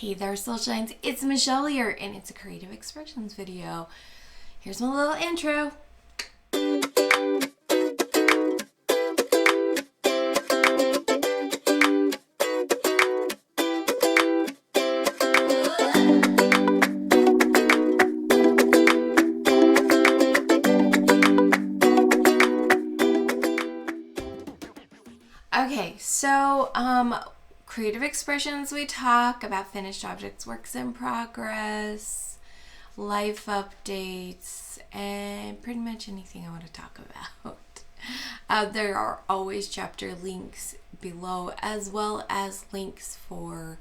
Hey there, Soul Shines. It's Michele here, and it's a creative expressions video. Here's my little intro. Okay, so creative expressions, we talk about finished objects, works in progress, life updates, and pretty much anything I want to talk about. There are always chapter links below, as well as links for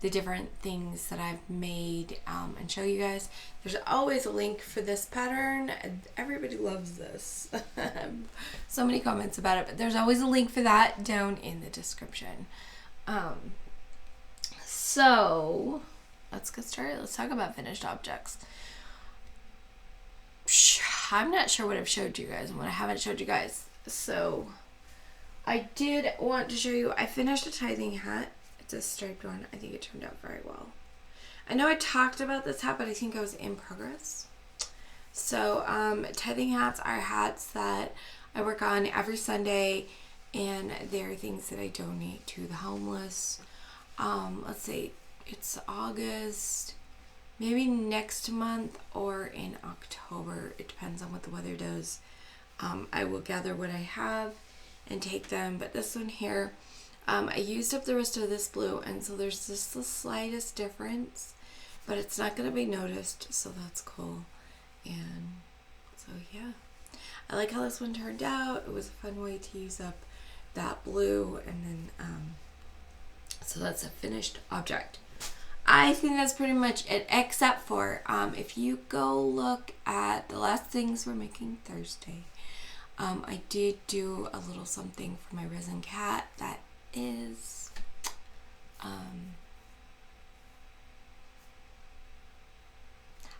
the different things that I've made and show you guys. There's always a link for this pattern. Everybody loves this. So many comments about it, but there's always a link for that down in the description. So let's get started. Let's talk about finished objects. I'm not sure what I've showed you guys and what I haven't showed you guys. So I did want to show you, I finished a tithing hat. It's a striped one. I think it turned out very well. I know I talked about this hat, but I think I was in progress. So tithing hats are hats that I work on every Sunday, and they're things that I donate to the homeless. Let's say it's August, maybe next month or in October. It depends on what the weather does. I will gather what I have and take them, but this one here, I used up the rest of this blue, and so there's just the slightest difference, but it's not going to be noticed, so that's cool. And so yeah, I like how this one turned out. It was a fun way to use up that blue, and then so that's a finished object. I think that's pretty much it, except for if you go look at the last things we're making Thursday, I did do a little something for my resin cat that is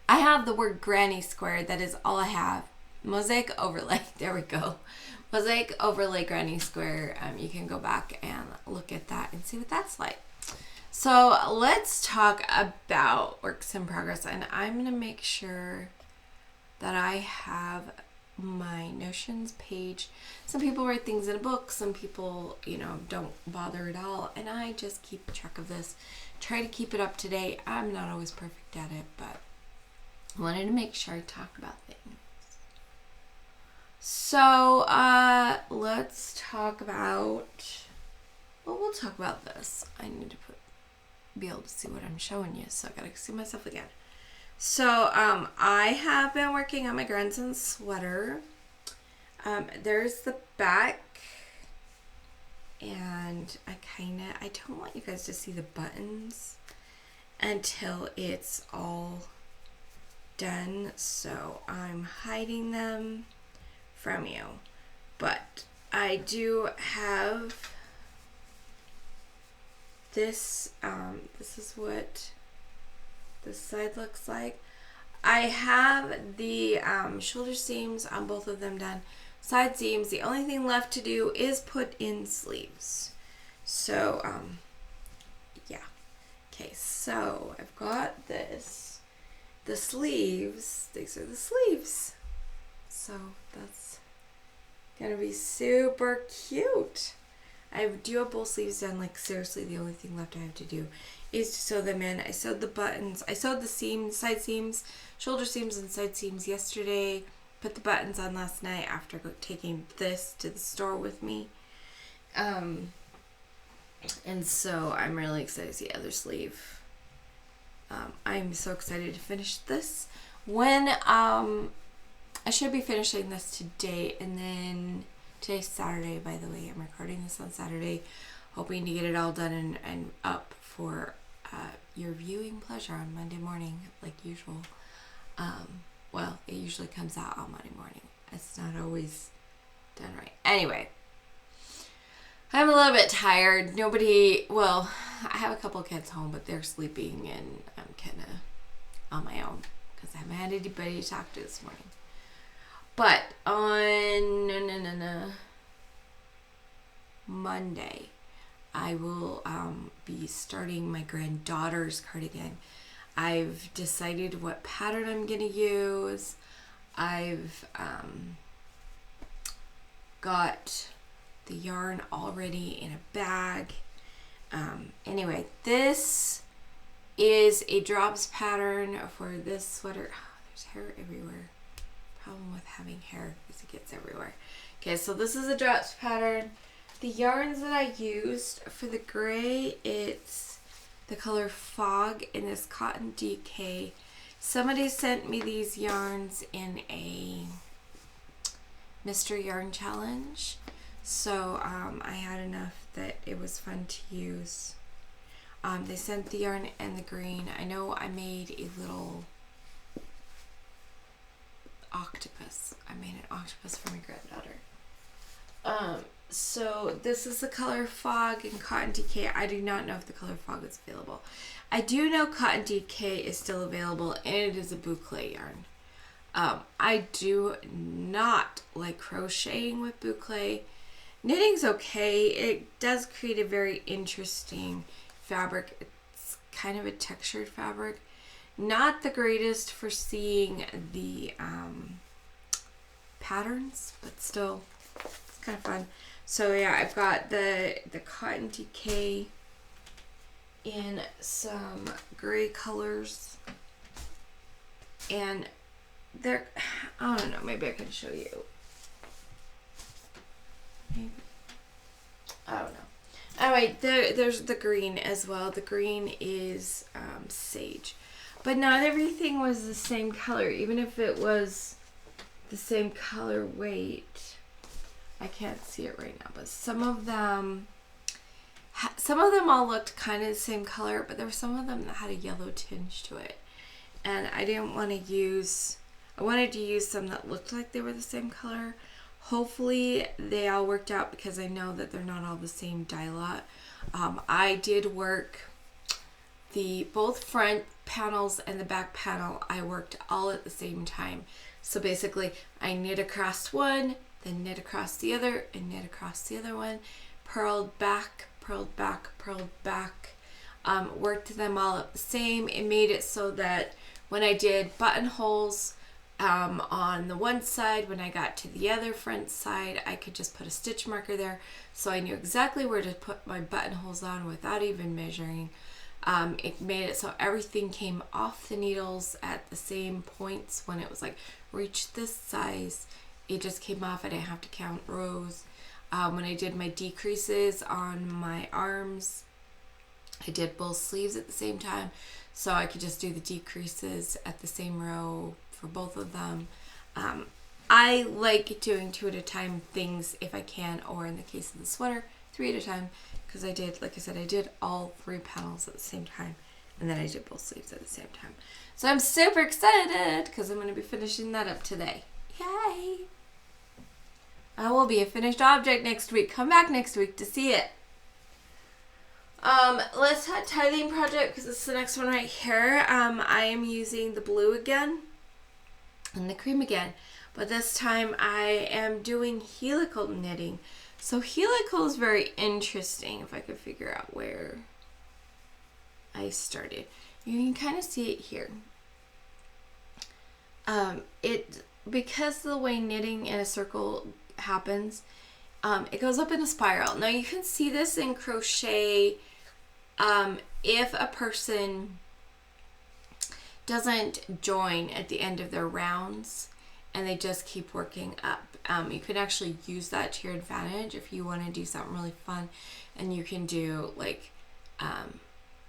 I have the word granny square. That is all I have. Mosaic overlay. There we go. Mosaic overlay granny square. You can go back and look at that and see what that's like. So let's talk about works in progress, and I'm gonna make sure that I have my Notions page. Some people write things in a book, some people, don't bother at all, and I just keep track of this. Try to keep it up to date. I'm not always perfect at it, but I wanted to make sure I talked about things. So let's talk about, we'll talk about this. I need to be able to see what I'm showing you, so I gotta see myself again. So I have been working on my grandson's sweater. There's the back, and I don't want you guys to see the buttons until it's all done, so I'm hiding them from you. But I do have this. This is what this side looks like. I have the shoulder seams on both of them done. Side seams, the only thing left to do is put in sleeves. So yeah. Okay, so I've got this. The sleeves, these are the sleeves. So that's gonna be super cute. I do have both sleeves done. Like, seriously, the only thing left I have to do is to sew them in. I sewed the buttons. I sewed the seams, side seams, shoulder seams, and side seams yesterday. Put the buttons on last night after taking this to the store with me. And so I'm really excited to see the other sleeve. I'm so excited to finish this. When I should be finishing this today, and then today's Saturday, by the way. I'm recording this on Saturday, hoping to get it all done and up for your viewing pleasure on Monday morning, like usual. Well, it usually comes out on Monday morning. It's not always done right. Anyway, I'm a little bit tired. Well, I have a couple kids home, but they're sleeping, and I'm kind of on my own because I haven't had anybody to talk to this morning. But on Monday, I will be starting my granddaughter's cardigan. I've decided what pattern I'm going to use. I've got the yarn already in a bag. Anyway, this is a drops pattern for this sweater. Oh, there's hair everywhere. Problem with having hair is it gets everywhere. Okay, so this is a drops pattern. The yarns that I used for the gray, it's the color Fog in this Cotton DK. Somebody sent me these yarns in a Mystery Yarn Challenge. So I had enough that it was fun to use. They sent the yarn and the green. I know I made a little octopus. I made an octopus for my granddaughter. So this is the color Fog in Cotton DK. I do not know if the color Fog is available. I do know Cotton DK is still available, and it is a boucle yarn. I do not like crocheting with boucle. Knitting's okay. It does create a very interesting fabric. It's kind of a textured fabric. Not the greatest for seeing the patterns, but still, it's kind of fun. So yeah, I've got the Cotton DK in some gray colors, and they're, I don't know, maybe I can show you. Maybe. I don't know. Anyway, there's the green as well. The green is sage. But not everything was the same color. Even if it was the same color weight, I can't see it right now, but some of them all looked kind of the same color, but there were some of them that had a yellow tinge to it. And I didn't want to use, I wanted to use some that looked like they were the same color. Hopefully they all worked out because I know that they're not all the same dye lot. I did work both front panels and the back panel. I worked all at the same time. So basically I knit across one, then knit across the other, and knit across the other one, purled back, purled back, purled back, worked them all up the same. It made it so that when I did buttonholes on the one side, when I got to the other front side, I could just put a stitch marker there, so I knew exactly where to put my buttonholes on without even measuring. It made it so everything came off the needles at the same points. When it was like, reach this size, it just came off. I didn't have to count rows. When I did my decreases on my arms, I did both sleeves at the same time, so I could just do the decreases at the same row for both of them. I like doing 2 at a time things if I can, or in the case of the sweater, 3 at a time, because I did, like I said, I did all 3 panels at the same time, and then I did both sleeves at the same time. So I'm super excited because I'm going to be finishing that up today. Yay! I will be a finished object next week. Come back next week to see it. Let's have tithing project because it's the next one right here. I am using the blue again and the cream again, but this time I am doing helical knitting. So helical is very interesting. If I could figure out where I started, you can kind of see it here. Because of the way knitting in a circle happens, it goes up in a spiral. Now you can see this in crochet. If a person doesn't join at the end of their rounds and they just keep working up, you can actually use that to your advantage if you want to do something really fun, and you can do like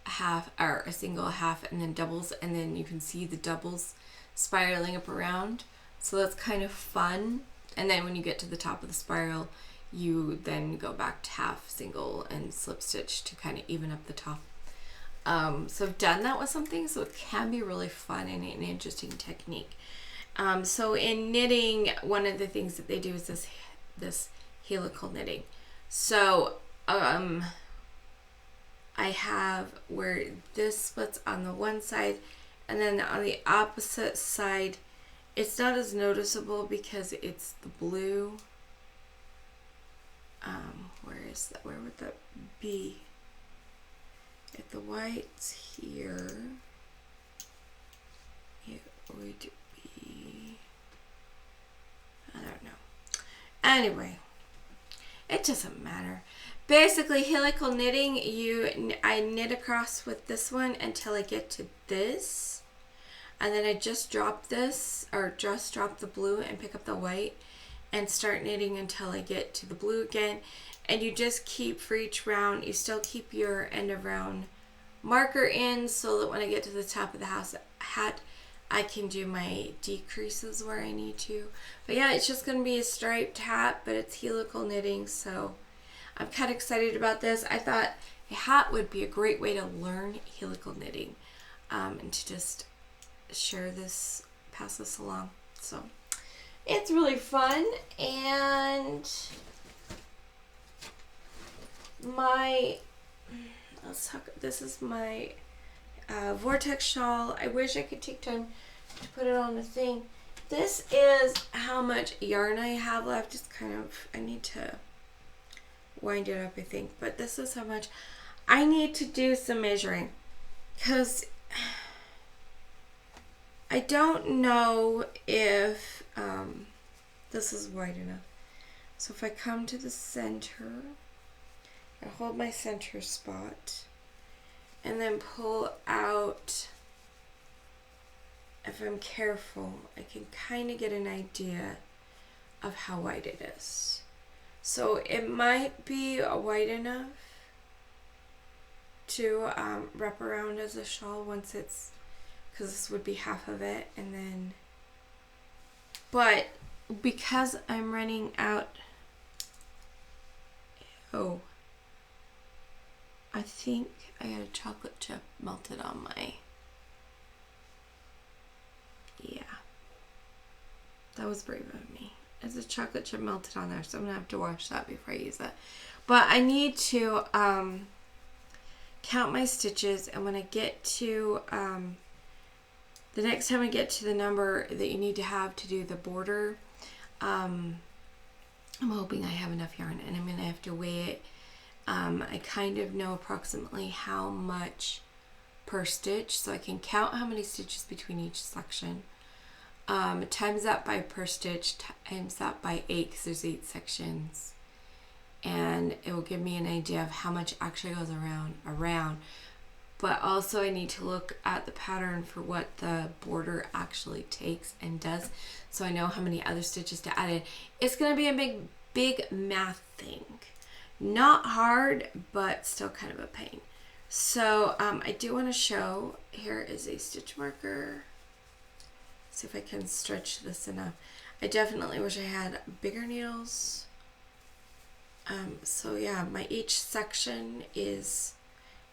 half or a single, half, and then doubles, and then you can see the doubles spiraling up around. So that's kind of fun. And then when you get to the top of the spiral, you then go back to half, single, and slip stitch to kind of even up the top. So I've done that with something, so it can be really fun and an interesting technique. So in knitting, one of the things that they do is this helical knitting. So I have where this splits on the one side, and then on the opposite side, it's not as noticeable because it's the blue. Where is that? Where would that be? If the white's here, it would be, I don't know. Anyway, it doesn't matter. Basically, helical knitting, I knit across with this one until I get to this. And then I just drop this, or just drop the blue and pick up the white and start knitting until I get to the blue again. And you just keep for each round, you still keep your end of round marker in so that when I get to the top of the hat, I can do my decreases where I need to. But yeah, it's just going to be a striped hat, but it's helical knitting, so I'm kind of excited about this. I thought a hat would be a great way to learn helical knitting, and to just share this, pass this along. So it's really fun. And this is my vortex shawl. I wish I could take time to put it on the thing. This is how much yarn I have left. Just kind of, I need to wind it up, I think. But this is how much I need to do some measuring, because I don't know if this is wide enough. So if I come to the center, I hold my center spot and then pull out. If I'm careful, I can kind of get an idea of how wide it is. So it might be wide enough to wrap around as a shawl once it's, because this would be half of it, and then, but because I'm running out, I think I got a chocolate chip melted on my, yeah, that was brave of me. There's a chocolate chip melted on there, so I'm gonna have to wash that before I use it. But I need to count my stitches, and when I get to the next time I get to the number that you need to have to do the border, I'm hoping I have enough yarn, and I'm going to have to weigh it. I kind of know approximately how much per stitch, so I can count how many stitches between each section. Times that by per stitch, times that by 8, because there's 8 sections. And it will give me an idea of how much actually goes around. But also I need to look at the pattern for what the border actually takes and does, so I know how many other stitches to add in. It's going to be a big math thing. Not hard, but still kind of a pain. So I do want to show, here is a stitch marker. See if I can stretch this enough. I definitely wish I had bigger needles. So yeah, my each section is,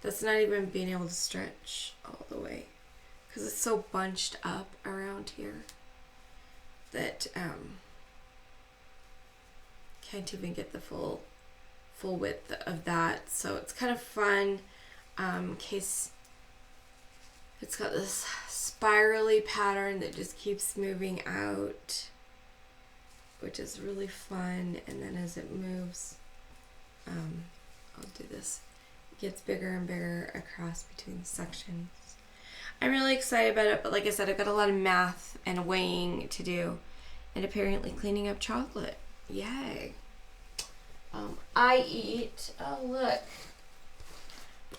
that's not even being able to stretch all the way, because it's so bunched up around here that can't even get the full width of that. So it's kind of fun, in case it's got this spirally pattern that just keeps moving out, which is really fun. And then as it moves, I'll do this. Gets bigger and bigger across between the sections. I'm really excited about it, but like I said, I've got a lot of math and weighing to do, and apparently cleaning up chocolate. Yay. I eat, oh look,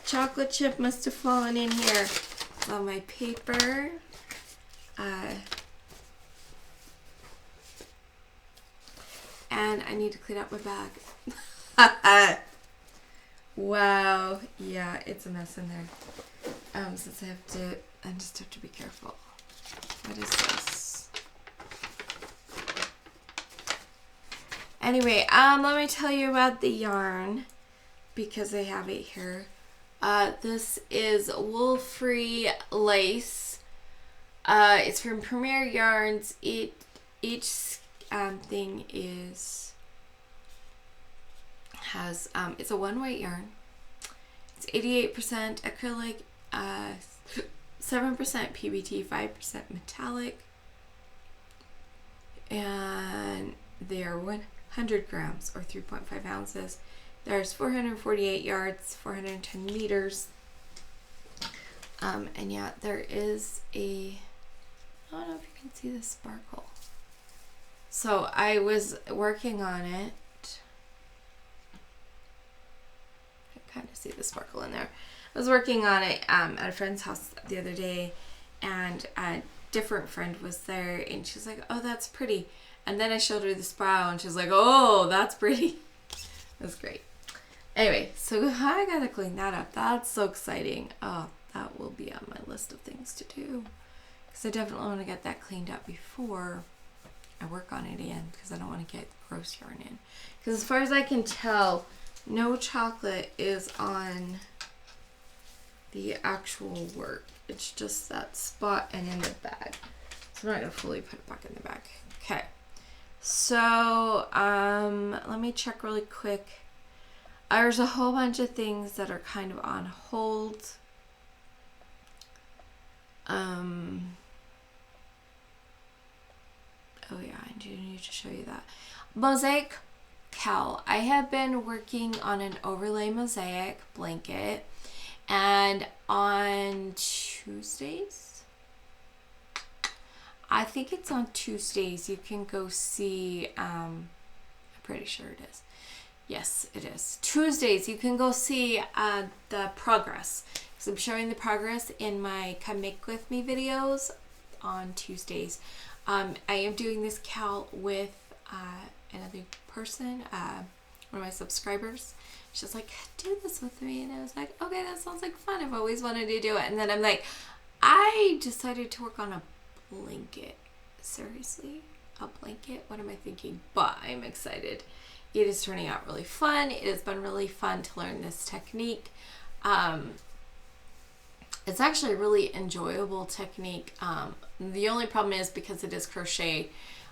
chocolate chip must have fallen in here on my paper. And I need to clean up my bag. Wow, yeah, it's a mess in there. Since I just have to be careful. What is this? Anyway, let me tell you about the yarn, because I have it here. This is wool-free lace. It's from Premier Yarns. Each thing has it's a one-weight yarn. It's 88% acrylic, 7% PBT, 5% metallic, and they are 100% 100 grams or 3.5 ounces. There's 448 yards, 410 meters. And yeah, there is I don't know if you can see the sparkle. So I was working on it. I can kind of see the sparkle in there. I was working on it at a friend's house the other day, and a different friend was there, and she's like, "Oh, that's pretty." And then I showed her the sprout, and she's like, "Oh, that's pretty." That's great. Anyway, so I gotta clean that up. That's so exciting. Oh, that will be on my list of things to do, because I definitely want to get that cleaned up before I work on it again, because I don't want to get gross yarn in. Because as far as I can tell, no chocolate is on the actual work. It's just that spot and in the bag. So I'm not going to fully put it back in the bag. Okay. So, let me check really quick. There's a whole bunch of things that are kind of on hold. Oh yeah, I do need to show you that. Mosaic cowl. I have been working on an overlay mosaic blanket, and on Tuesdays, I think it's on Tuesdays, you can go see, I'm pretty sure it is. Yes, it is. Tuesdays, you can go see the progress. Because I'm showing the progress in my Come Make With Me videos on Tuesdays. I am doing this cowl with another person, one of my subscribers. She's like, do this with me. And I was like, okay, that sounds like fun. I've always wanted to do it. And then I'm like, I decided to work on a blanket. Seriously? A blanket? What am I thinking? But I'm excited. It is turning out really fun. It has been really fun to learn this technique. It's actually a really enjoyable technique. The only problem is, because it is crochet,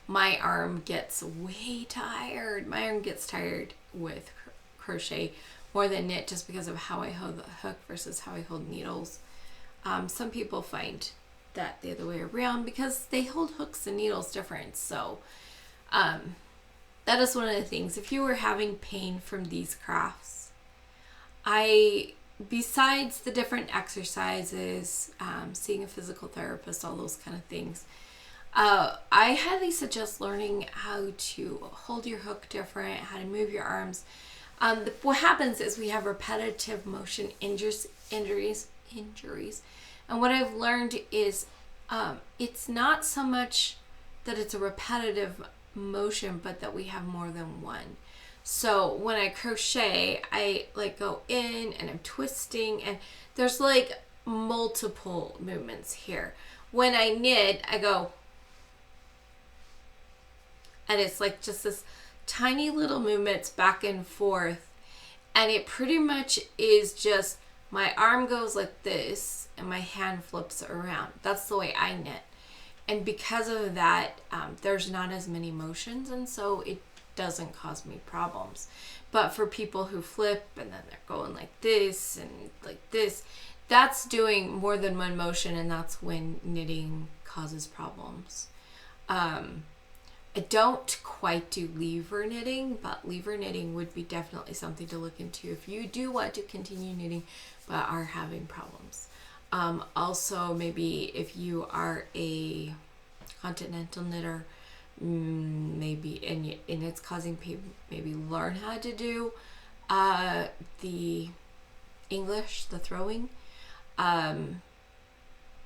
my arm gets way tired. My arm gets tired with crochet more than knit, just because of how I hold the hook versus how I hold needles. Some people find that the other way around, because they hold hooks and needles different. So that is one of the things. If you were having pain from these crafts, besides the different exercises, seeing a physical therapist, all those kind of things, I highly suggest learning how to hold your hook different, how to move your arms. What happens is we have repetitive motion injuries. And what I've learned is it's not so much that it's a repetitive motion, but that we have more than one. So when I crochet, I like go in and I'm twisting, and there's like multiple movements here. When I knit, I go, and it's like just this tiny little movements back and forth, and it pretty much is just my arm goes like this and my hand flips around. That's the way I knit. And because of that, there's not as many motions, and so it doesn't cause me problems. But for people who flip and then they're going like this and like this, that's doing more than one motion, and that's when knitting causes problems. I don't quite do lever knitting, but lever knitting would be definitely something to look into if you do want to continue knitting but are having problems. Also, maybe if you are a continental knitter, maybe and it's causing people maybe learn how to do the English, the throwing,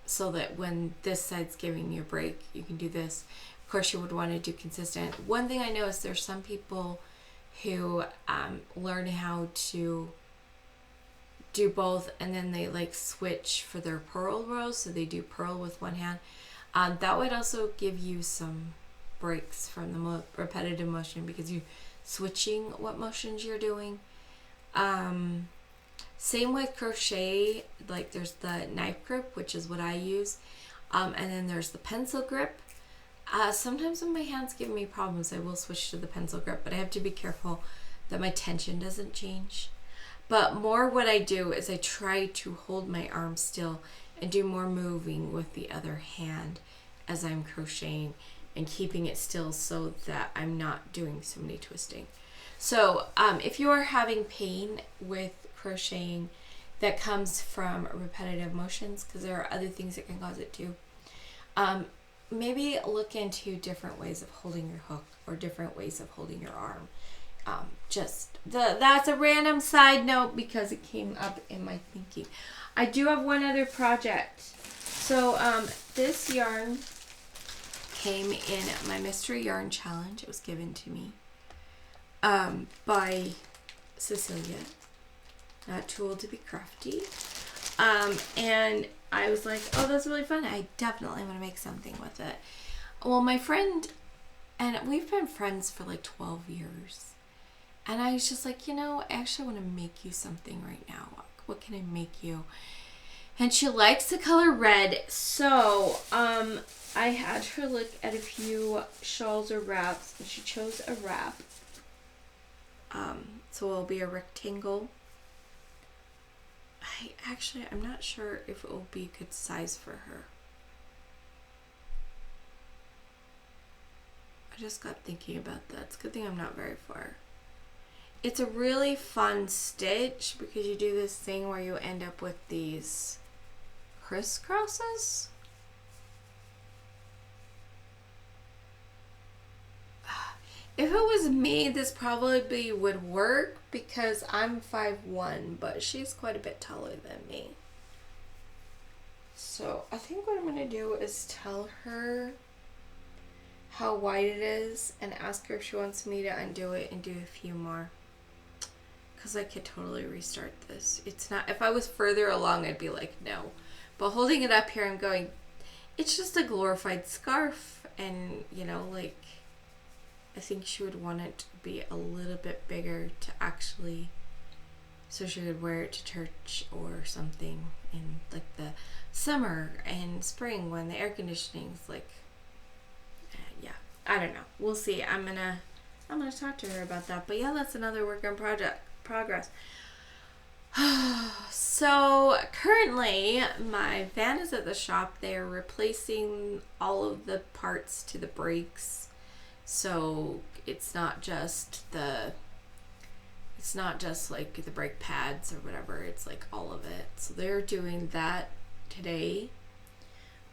so that when this side's giving you a break, you can do this. Of course, you would want to do consistent. One thing I know is there's some people who learn how to do both, and then they like switch for their purl rows, so they do purl with one hand. That would also give you some breaks from the repetitive motion, because you're switching what motions you're doing. Same with crochet, like there's the knife grip, which is what I use, and then there's the pencil grip. Sometimes when my hands give me problems, I will switch to the pencil grip, but I have to be careful that my tension doesn't change. But more what I do is I try to hold my arm still and do more moving with the other hand as I'm crocheting. and keeping it still so that I'm not doing so many twisting. So if you are having pain with crocheting that comes from repetitive motions, because there are other things that can cause it too, maybe look into different ways of holding your hook or different ways of holding your arm. That's a random side note because it came up in my thinking. I do have one other project. So this yarn came in my mystery yarn challenge. It was given to me by Cecilia, not too old to be crafty. And I was like, oh, that's really fun. I definitely want to make something with it. Well, my friend, and we've been friends for like 12 years. And I was just like, I actually want to make you something right now. What can I make you? And she likes the color red. So I had her look at a few shawls or wraps. And she chose a wrap. So it'll be a rectangle. I'm not sure if it will be a good size for her. I just got thinking about that. It's a good thing I'm not very far. It's a really fun stitch because you do this thing where you end up with these crisscrosses. If it was me, this probably would work because I'm 5'1", but she's quite a bit taller than me. So I think what I'm going to do is tell her how wide it is and ask her if she wants me to undo it and do a few more. Because I could totally restart this. It's not, if I was further along, I'd be like, no. But holding it up here, I'm going, it's just a glorified scarf. And, I think she would want it to be a little bit bigger to actually, so she could wear it to church or something in like the summer and spring when the air conditioning's like, yeah, I don't know. We'll see. I'm gonna talk to her about that. But yeah, that's another work in progress. So currently my van is at the shop. They're replacing all of the parts to the brakes. So it's not just like the brake pads or whatever. It's like all of it. So they're doing that today.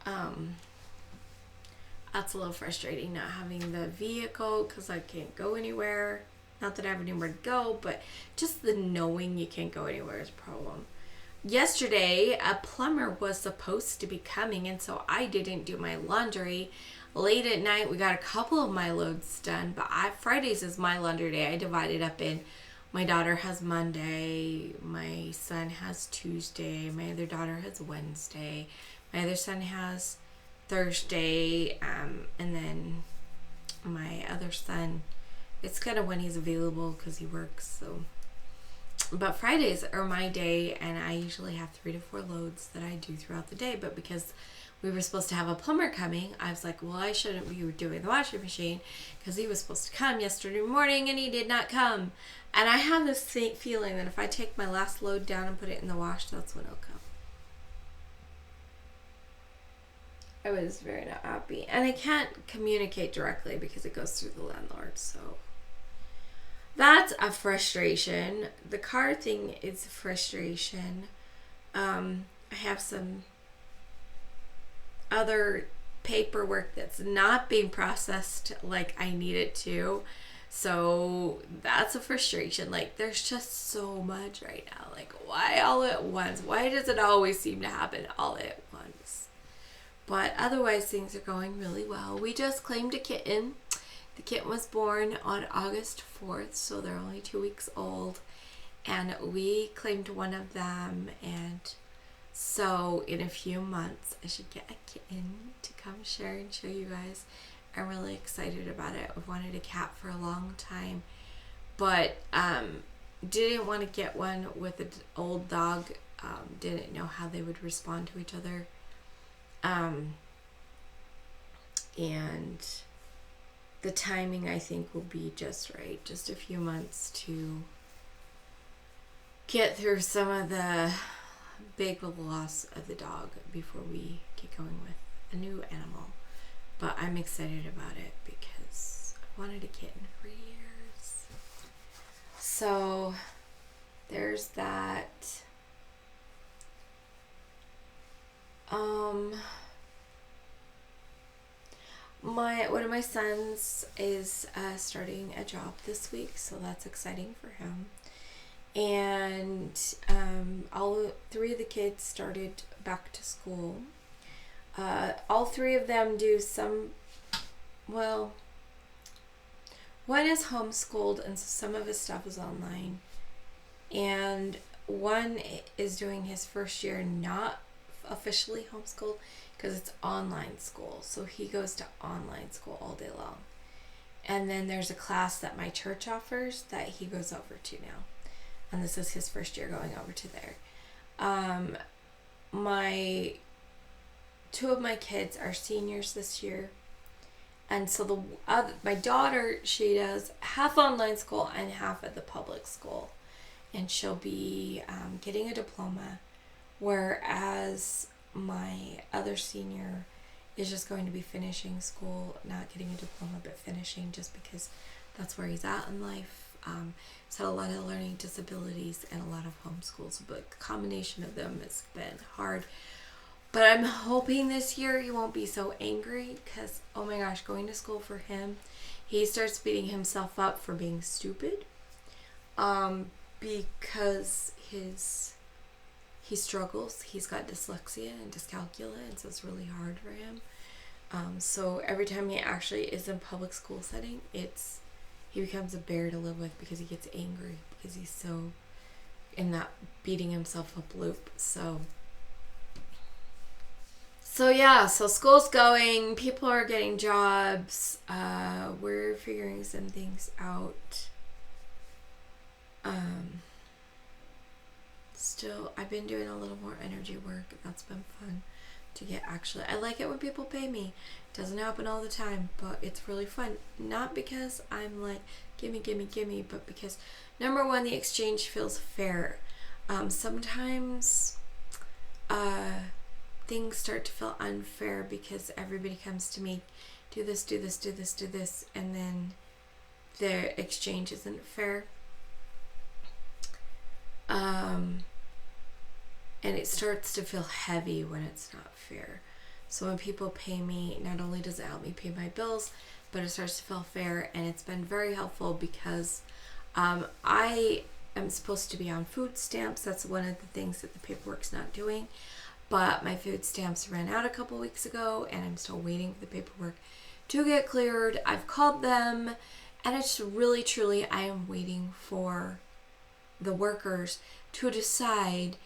That's a little frustrating not having the vehicle because I can't go anywhere. Not that I have anywhere to go, but just the knowing you can't go anywhere is a problem. Yesterday, a plumber was supposed to be coming, and so I didn't do my laundry. Late at night, we got a couple of my loads done, but Fridays is my laundry day. I divide it up in, my daughter has Monday, my son has Tuesday, my other daughter has Wednesday, my other son has Thursday, and then my other son, it's kind of when he's available because he works. So, but Fridays are my day, and I usually have 3 to 4 loads that I do throughout the day. But because we were supposed to have a plumber coming, I was like, well, I shouldn't be doing the washing machine because he was supposed to come yesterday morning and he did not come. And I have this feeling that if I take my last load down and put it in the wash, that's when it'll come. I was very not happy. And I can't communicate directly because it goes through the landlord, so that's a frustration. The car thing is a frustration. I have some other paperwork that's not being processed like I need it to. So that's a frustration. Like, there's just so much right now. Like, why all at once? Why does it always seem to happen all at once? But otherwise, things are going really well. We just claimed a kitten. The kitten was born on August 4th, so they're only 2 weeks old. And we claimed one of them, and so in a few months, I should get a kitten to come share and show you guys. I'm really excited about it. I've wanted a cat for a long time, but didn't want to get one with an old dog. Didn't know how they would respond to each other. And the timing, I think, will be just right. Just a few months to get through some of the big loss of the dog before we get going with a new animal. But I'm excited about it because I wanted a kitten for years. So there's that. One of my sons is starting a job this week, so that's exciting for him. And all 3 of the kids started back to school. All 3 of them do some, well, one is homeschooled, and so some of his stuff is online. And one is doing his first year not officially homeschooled because it's online school. So he goes to online school all day long. And then there's a class that my church offers that he goes over to now. And this is his first year going over to there. My 2 of my kids are seniors this year. And so my daughter, she does half online school and half at the public school. And she'll be getting a diploma. Whereas my other senior is just going to be finishing school, not getting a diploma, but finishing just because that's where he's at in life. He's had a lot of learning disabilities and a lot of homeschools, but the combination of them has been hard. But I'm hoping this year he won't be so angry because, oh my gosh, going to school for him, he starts beating himself up for being stupid because he struggles. He's got dyslexia and dyscalculia, and so it's really hard for him. So every time he actually is in public school setting, he becomes a bear to live with because he gets angry because he's so in that beating himself up loop. So yeah, so school's going, people are getting jobs, we're figuring some things out. Still, I've been doing a little more energy work. That's been fun to get. Actually, I like it when people pay me. It doesn't happen all the time, but it's really fun. Not because I'm like, gimme, but because, number one, the exchange feels fair. Sometimes things start to feel unfair because everybody comes to me, do this, and then the exchange isn't fair. And it starts to feel heavy when it's not fair. So when people pay me, not only does it help me pay my bills, but it starts to feel fair, and it's been very helpful because I am supposed to be on food stamps. That's one of the things that the paperwork's not doing. But my food stamps ran out a couple weeks ago, and I'm still waiting for the paperwork to get cleared. I've called them, and it's really, truly, I am waiting for the workers to decide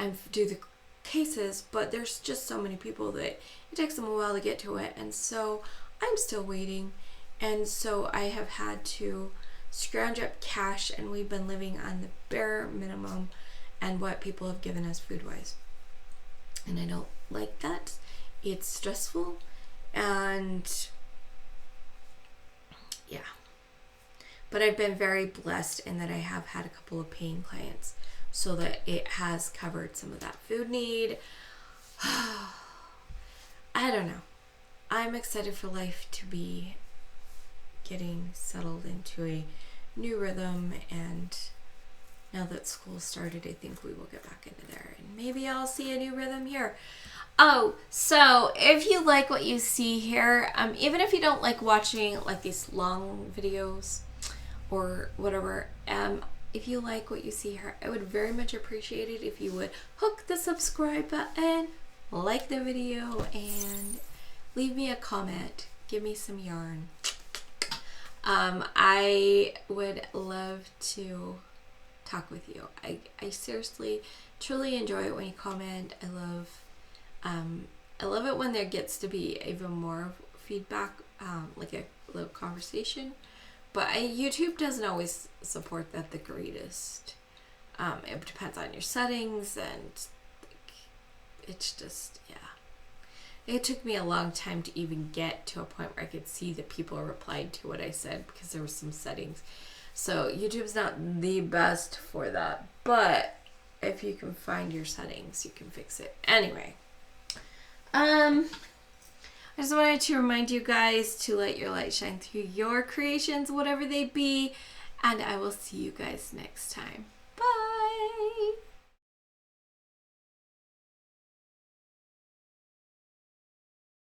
and do the cases, but there's just so many people that it takes them a while to get to it, and so I'm still waiting. And so I have had to scrounge up cash, and we've been living on the bare minimum and what people have given us food-wise, and I don't like that. It's stressful, and yeah, but I've been very blessed in that I have had a couple of paying clients, so that it has covered some of that food need. I don't know. I'm excited for life to be getting settled into a new rhythm, and now that school started, I think we will get back into there, and maybe I'll see a new rhythm here. Oh, so if you like what you see here, even if you don't like watching like these long videos or whatever, if you like what you see here, I would very much appreciate it if you would hook the subscribe button, like the video, and leave me a comment. Give me some yarn. I would love to talk with you. I seriously, truly enjoy it when you comment. I love it when there gets to be even more feedback, like a little conversation. But YouTube doesn't always support that the greatest. It depends on your settings, and it's just, yeah. It took me a long time to even get to a point where I could see that people replied to what I said because there were some settings. So YouTube's not the best for that, but if you can find your settings, you can fix it. Anyway, I I just wanted to remind you guys to let your light shine through your creations, whatever they be, and I will see you guys next time.